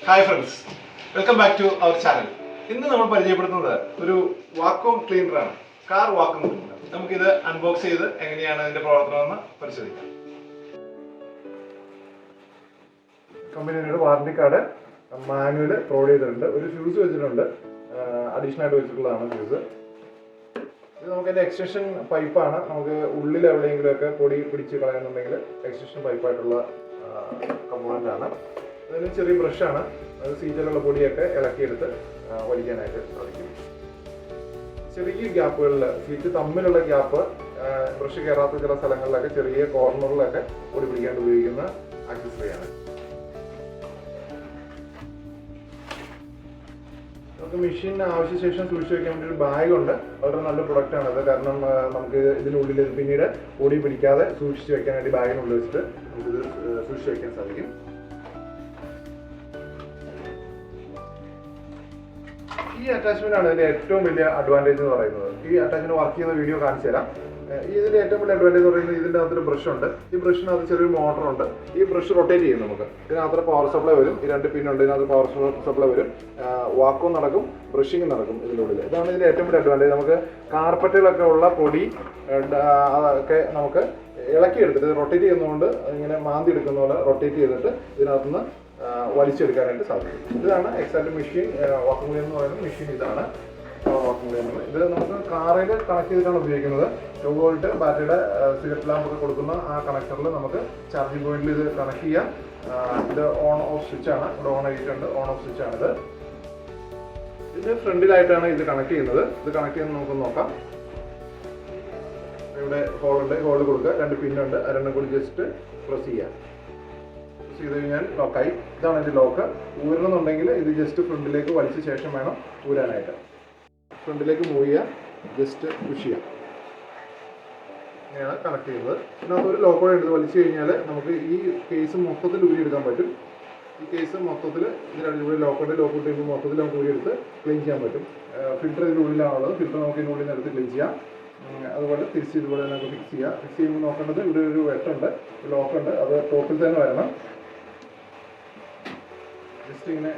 Hi friends, welcome back to our channel. ഇന്ന് നമ്മൾ പരിചയപ്പെടുത്തുന്നത് ഒരു വാക്വം ക്ലീനറാണ്, കാർ വാക്വം ക്ലീനർ. നമുക്കിത് അൺബോക്സ് ചെയ്ത് എങ്ങനെയാണ് അതിന്റെ പ്രവർത്തനമെന്ന് പരിശോധിക്കാം. കമ്പനിയുടെ വാറണ്ടി കാർഡ്, മാനുവൽ പ്രൊവൈഡ് ചെയ്തിട്ടുണ്ട്, ഒരു ഫ്യൂസ് വെച്ചിട്ടുണ്ട്, അഡീഷണൽ ആയിട്ട് വെച്ചിട്ടുള്ളതാണ് ഫ്യൂസ്. ഇത് നമുക്ക് അതിന്റെ എക്സ്റ്റൻഷൻ പൈപ്പാണ്. നമുക്ക് ഉള്ളിൽ എവിടെയെങ്കിലുമൊക്കെ പൊടി പിടിച്ച് കളയുന്നുണ്ടെങ്കിൽ എക്സ്റ്റൻഷൻ പൈപ്പായിട്ടുള്ള കമ്പോണന്റ് ആണ്. അതിന് ചെറിയ ബ്രഷാണ്, അത് സീറ്റിലുള്ള പൊടിയൊക്കെ ഇളക്കിയെടുത്ത് വലിക്കാനായിട്ട് സാധിക്കും. ചെറിയ ഗ്യാപ്പുകളിൽ, സീറ്റ് തമ്മിലുള്ള ഗ്യാപ്പ്, ബ്രഷ് കയറാത്ത ചില സ്ഥലങ്ങളിലൊക്കെ ചെറിയ കോർണറിലൊക്കെ പൊടി പിടിക്കാണ്ട് ഉപയോഗിക്കുന്ന ആക്സസറിയാണ്. നമുക്ക് മെഷീൻ ആവശ്യശേഷം സൂക്ഷിച്ച് വെക്കാൻ വേണ്ടി ഒരു ബാഗുണ്ട്. വളരെ നല്ല പ്രൊഡക്റ്റ് ആണത്. കാരണം നമുക്ക് ഇതിനുള്ളിൽ പിന്നീട് പൊടി പിടിക്കാതെ സൂക്ഷിച്ച് വെക്കാൻ വേണ്ടി ബാഗിനുള്ളിൽ വെച്ചിട്ട് നമുക്കിത് സൂക്ഷിച്ച് വെക്കാൻ സാധിക്കും. ഈ അറ്റാച്ച്മെന്റ് ആണ് ഇതിന്റെ ഏറ്റവും വലിയ അഡ്വാൻറ്റേജ് എന്ന് പറയുന്നത്. ഈ അറ്റാച്ച്മെന്റ് വർക്ക് ചെയ്യുന്ന വീഡിയോ കാണിച്ചു തരാം. ഇതിന്റെ ഏറ്റവും വലിയ അഡ്വാൻറ്റേജ് എന്ന് പറയുന്നത് ഇതിന്റെ അകത്തൊരു ബ്രഷ് ഉണ്ട്. ഈ ബ്രഷിനകത്ത് ചെറിയൊരു മോട്ടറുണ്ട്. ഈ ബ്രഷ് റൊട്ടേറ്റ് ചെയ്യും. നമുക്ക് ഇതിനകത്ത് പവർ സപ്ലൈ വരും. ഈ രണ്ട് പിന്നുണ്ട്, ഇതിനകത്ത് പവർ സപ്ലൈ വരും. വാക്വം നടക്കും, ബ്രഷിങ് നടക്കും ഇതിനുള്ളിൽ. ഇതാണ് ഇതിന്റെ ഏറ്റവും വലിയ അഡ്വാൻറ്റേജ്. നമുക്ക് കാർപ്പറ്റിലൊക്കെ ഉള്ള പൊടി ഒക്കെ നമുക്ക് ഇളക്കിയെടുത്തിട്ട് റൊട്ടേറ്റ് ചെയ്യുന്നതുകൊണ്ട് ഇങ്ങനെ മാന്തി എടുക്കുന്ന പോലെ റൊട്ടേറ്റ് ചെയ്തിട്ട് ഇതിനകത്തുനിന്ന് വലിച്ചെടുക്കാനായിട്ട് സാധിക്കും. ഇതാണ് എക്സാക്ട് മെഷീൻ. വാക്വം ക്ലീനർ എന്ന് പറയുന്ന മെഷീൻ ഇതാണ് വാക്വം ക്ലീനർ. ഇത് നമുക്ക് കാറിൽ കണക്ട് ചെയ്തിട്ടാണ് ഉപയോഗിക്കുന്നത്. 2 വോൾട്ട് ബാറ്ററിയുടെ സിഗരറ്റ് ലാമ്പ് ഒക്കെ കൊടുക്കുന്ന ആ കണക്ടറിൽ നമുക്ക് ചാർജിങ് പോയിന്റിൽ ഇത് കണക്ട് ചെയ്യാം. ഇത് ഓൺ ഓഫ് സ്വിച്ച് ആണ്. ഇവിടെ ഓൺ ആയിട്ടുണ്ട്, ഓൺ ഓഫ് സ്വിച്ച് ആണിത്. ഇതിന്റെ ഫ്രണ്ടിലായിട്ടാണ് ഇത് കണക്ട് ചെയ്യുന്നത്. ഇത് കണക്ട് ചെയ്യുന്നത് നമുക്ക് നോക്കാം. ഇവിടെ ഹോളുണ്ട്, ഹോളിൽ കൊടുക്കുക. 2 പിന്നുണ്ട്, രണ്ടും കൂടി ജസ്റ്റ് പ്രസ് ചെയ്യാം. ചെയ്ത് കഴിഞ്ഞാൽ ലോക്കായി. ഇതാണ് ഇതിന്റെ ലോക്ക്. ഊരണമെന്നുണ്ടെങ്കിൽ ഇത് ജസ്റ്റ് ഫ്രണ്ടിലേക്ക് വലിച്ച ശേഷം വേണം ഊരാനായിട്ട്. ഫ്രണ്ടിലേക്ക് മൂവ് ചെയ്യുക, ജസ്റ്റ് പുഷ് ചെയ്യാം. ഇങ്ങനെയാണ് കണക്ട് ചെയ്യുന്നത്. ഇതിനകത്ത് ഒരു ലോക്കോടെ എടുത്ത് വലിച്ചു കഴിഞ്ഞാൽ നമുക്ക് ഈ കേസ് മൊത്തത്തിൽ ഊരിയെടുക്കാൻ പറ്റും. ഈ കേസ് മൊത്തത്തിൽ ഇതിനടിപൊളി ലോക്ക് ചെയ്യുമ്പോൾ മൊത്തത്തിൽ നമുക്ക് ഊരിയെടുത്ത് ക്ലീൻ ചെയ്യാൻ പറ്റും. ഫിൽറ്റർ ഇതിൻ്റെ ഉള്ളിലാണുള്ളത്. ഫിൽറ്റർ നമുക്ക് ഇതിനുള്ളിൽ നിന്ന് എടുത്ത് ക്ലീൻ ചെയ്യാം. അതുപോലെ തിരിച്ച് ഇതുപോലെ നമുക്ക് ഫിക്സ് ചെയ്യാം. ഫിക്സ് ചെയ്യുമ്പോൾ നോക്കേണ്ടത് ഇവിടെ ഒരു വെട്ടുണ്ട്, ലോക്കുണ്ട്. അത് ടോപ്പിൽ തന്നെ വരണം. ജസ്റ്റ് ഇങ്ങനെ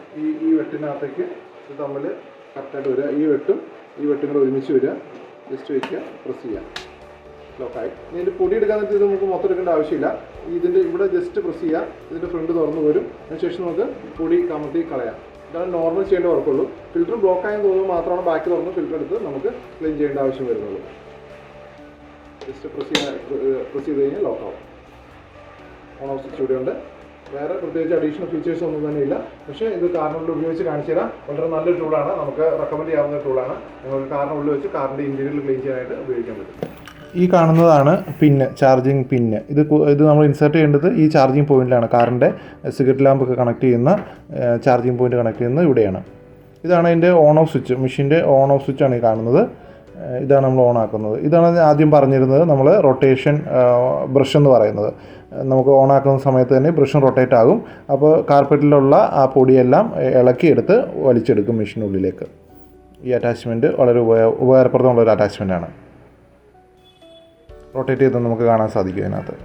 ഈ വെട്ടിനകത്തേക്ക് ഇത് തമ്മിൽ കറക്റ്റായിട്ട് വരിക. ഈ വെട്ടും കൂടെ ഒരുമിച്ച് വരിക. ജസ്റ്റ് വയ്ക്കുക, പ്രസ് ചെയ്യുക, ലോക്കായി. ഇതിൻ്റെ പൊടി എടുക്കാൻ നേരത്തെ ഇത് നമുക്ക് മൊത്തം എടുക്കേണ്ട ആവശ്യമില്ല. ഇതിൻ്റെ ഇവിടെ ജസ്റ്റ് പ്രസ് ചെയ്യുക, ഇതിൻ്റെ ഫ്രണ്ട് തുറന്ന് വരും. അതിനുശേഷം നമുക്ക് പൊടി കമത്തി കളയാം. ഇതാണ് നോർമൽ ചെയ്യേണ്ട വർക്കുള്ളൂ. ഫിൽറ്റർ ബ്ലോക്ക് ആയെന്ന് തോന്നുമ്പോൾ മാത്രമാണ് ബാക്കി തുറന്ന് ഫിൽറ്റർ എടുത്ത് നമുക്ക് ക്ലീൻ ചെയ്യേണ്ട ആവശ്യം വരുന്നുള്ളൂ. ജസ്റ്റ് പ്രസ് ചെയ്ത് കഴിഞ്ഞാൽ ലോക്കാവും. ഓൺ ഓഫ് സ്വിച്ച് ഇവിടെ ഉണ്ട്. വേറെ പ്രത്യേകിച്ച് അഡീഷണൽ ഫീച്ചേഴ്സ് ഒന്നും തന്നെ ഇല്ല. പക്ഷേ ഇത് കാറിനുള്ളിൽ ഉപയോഗിച്ച് കാണിച്ചു തരാം. വളരെ നല്ലൊരു ടൂളാണ്, നമുക്ക് റെക്കമെൻഡ് ചെയ്യാവുന്ന ടൂളാണ്. നിങ്ങൾക്ക് കാറിനുള്ളിൽ വെച്ച് കാറിൻ്റെ ഇൻറ്റീരിയർ ക്ലീൻ ചെയ്യാനായിട്ട് ഉപയോഗിക്കാൻ പറ്റും. ഈ കാണുന്നതാണ് പിന്ന്, ചാർജിങ് പിന്ന്. ഇത് നമ്മൾ ഇൻസേർട്ട് ചെയ്യേണ്ടത് ഈ ചാർജിങ് പോയിന്റിലാണ്. കാറിൻ്റെ സിഗരറ്റ് ലാമ്പ് ഒക്കെ കണക്ട് ചെയ്യുന്ന ചാർജിങ് പോയിന്റ് കണക്ട് ചെയ്യുന്നത് ഇവിടെയാണ്. ഇതാണ് അതിൻ്റെ ഓൺ ഓഫ് സ്വിച്ച്. മെഷീൻ്റെ ഓൺ ഓഫ് സ്വിച്ചാണ് ഈ കാണുന്നത്. ഇതാണ് നമ്മൾ ഓൺ ആക്കുന്നത്. ഇതാണ് ആദ്യം പറഞ്ഞിരുന്നത് നമ്മൾ റൊട്ടേഷൻ ബ്രഷ് എന്ന് പറയുന്നത്. നമുക്ക് ഓൺ ആക്കുന്ന സമയത്ത് തന്നെ ബ്രഷും റൊട്ടേറ്റ് ആകും. അപ്പോൾ കാർപ്പറ്റിലുള്ള ആ പൊടിയെല്ലാം ഇളക്കിയെടുത്ത് വലിച്ചെടുക്കും മെഷീനുള്ളിലേക്ക്. ഈ അറ്റാച്ച്മെൻറ്റ് വളരെ ഉപകാരപ്രദമുള്ളൊരു അറ്റാച്ച്മെൻറ്റാണ്. റൊട്ടേറ്റ് ചെയ്ത് നമുക്ക് കാണാൻ സാധിക്കും അതിനകത്ത്.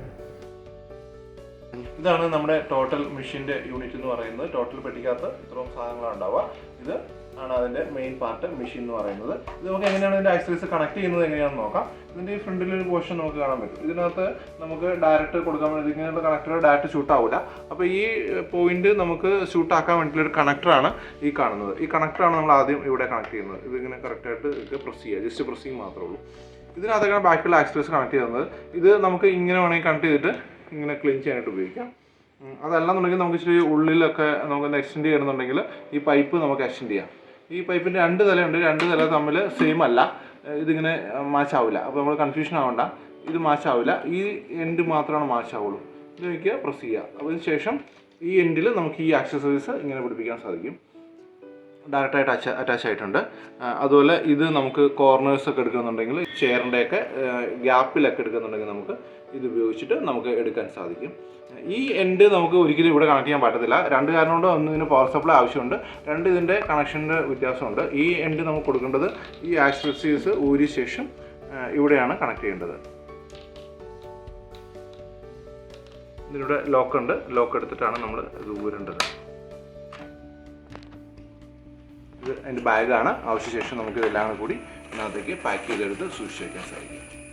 ഇതാണ് നമ്മുടെ ടോട്ടൽ മെഷീൻ്റെ യൂണിറ്റ് എന്ന് പറയുന്നത്. ടോട്ടൽ പെട്ടിക്കകത്ത് ഇത്രയും സാധനങ്ങളാണ് ഉണ്ടാവുക. ഇത് ആണ് അതിൻ്റെ മെയിൻ പാർട്ട്, മെഷീൻ എന്ന് പറയുന്നത്. ഇത് നമുക്ക് എങ്ങനെയാണ് ഇതിൻ്റെ ആക്സസറീസ് കണക്ട് ചെയ്യുന്നത് എങ്ങനെയാണെന്ന് നോക്കാം. ഇതിൻ്റെ ഈ ഫ്രണ്ടിലൊരു പോർഷൻ നമുക്ക് കാണാൻ പറ്റും. ഇതിനകത്ത് നമുക്ക് ഡയറക്റ്റ് കൊടുക്കാൻ വേണ്ടി ഇങ്ങനെയുള്ള കണക്ടർ ഡയറക്റ്റ് ഷൂട്ടാവില്ല. അപ്പോൾ ഈ പോയിന്റ് നമുക്ക് ഷൂട്ടാക്കാൻ വേണ്ടിയിട്ടുള്ള ഒരു കണക്ടറാണ് ഈ കാണുന്നത്. ഈ കണക്ടറാണ് നമ്മൾ ആദ്യം ഇവിടെ കണക്ട് ചെയ്യുന്നത്. ഇതിങ്ങനെ കറക്റ്റായിട്ട് ഇത് പ്രസ് ചെയ്യുക, ജസ്റ്റ് പ്രസ്സിങ് മാത്രമേ ഉള്ളൂ. ഇതിനകത്തൊക്കെയാണ് ബാക്കിയുള്ള ആക്സസറീസ് കണക്ട് ചെയ്യുന്നത്. ഇത് നമുക്ക് ഇങ്ങനെ വേണമെങ്കിൽ കണക്ട് ചെയ്തിട്ട് ഇങ്ങനെ ക്ലീൻ ചെയ്യാനായിട്ട് ഉപയോഗിക്കാം. അതല്ലാന്നുണ്ടെങ്കിൽ നമുക്ക് ഇച്ചിരി ഉള്ളിലൊക്കെ നമുക്ക് എക്സ്റ്റെൻഡ് ചെയ്യണമെന്നുണ്ടെങ്കിൽ ഈ പൈപ്പ് നമുക്ക് എക്സ്റ്റെൻഡ് ചെയ്യാം. ഈ പൈപ്പിൻ്റെ 2 തലയുണ്ട്. 2 തല തമ്മിൽ സെയിം അല്ല, ഇതിങ്ങനെ മാച്ച് ആവില്ല. അപ്പോൾ നമ്മൾ കൺഫ്യൂഷൻ ആവണ്ട, ഇത് മാച്ച് ആവില്ല. ഈ എൻഡ് മാത്രമാണ് മാച്ച് ആവുള്ളൂ. ഇത് വയ്ക്കുക, പ്രസ് ചെയ്യുക. അതിന് ശേഷം ഈ എൻഡിൽ നമുക്ക് ഈ ആക്സസറീസ് ഇങ്ങനെ പിടിപ്പിക്കാൻ സാധിക്കും. ഡയറക്റ്റായിട്ട് അറ്റാച്ച് ആയിട്ടുണ്ട്. അതുപോലെ ഇത് നമുക്ക് കോർണേഴ്സൊക്കെ എടുക്കുന്നുണ്ടെങ്കിൽ ചെയറിൻ്റെയൊക്കെ ഗ്യാപ്പിലൊക്കെ എടുക്കുന്നുണ്ടെങ്കിൽ നമുക്ക് ഇത് ഉപയോഗിച്ചിട്ട് നമുക്ക് എടുക്കാൻ സാധിക്കും. ഈ എൻഡ് നമുക്ക് ഒരിക്കലും ഇവിടെ കണക്ട് ചെയ്യാൻ പറ്റത്തില്ല. 2 കാരണം കൊണ്ട് ഒന്ന് ഇതിന് പവർ സപ്ലൈ ആവശ്യമുണ്ട്, 2 ഇതിൻ്റെ കണക്ഷൻ്റെ വ്യത്യാസമുണ്ട്. ഈ എൻഡ് നമുക്ക് കൊടുക്കേണ്ടത് ഈ ആക്സസറീസ് ഊരിയ ശേഷം ഇവിടെയാണ് കണക്ട് ചെയ്യേണ്ടത്. ഇതിലൂടെ ലോക്ക് ഉണ്ട്, ലോക്ക് എടുത്തിട്ടാണ് നമ്മൾ ഇത് ഊരേണ്ടത്. അതിൻ്റെ ബാഗാണ്. ആവശ്യശേഷം നമുക്ക് ഇതെല്ലാം കൂടി ഇതിനകത്തേക്ക് പാക്ക് ചെയ്തെടുത്ത് സൂക്ഷിച്ച് വയ്ക്കാൻ സാധിക്കും.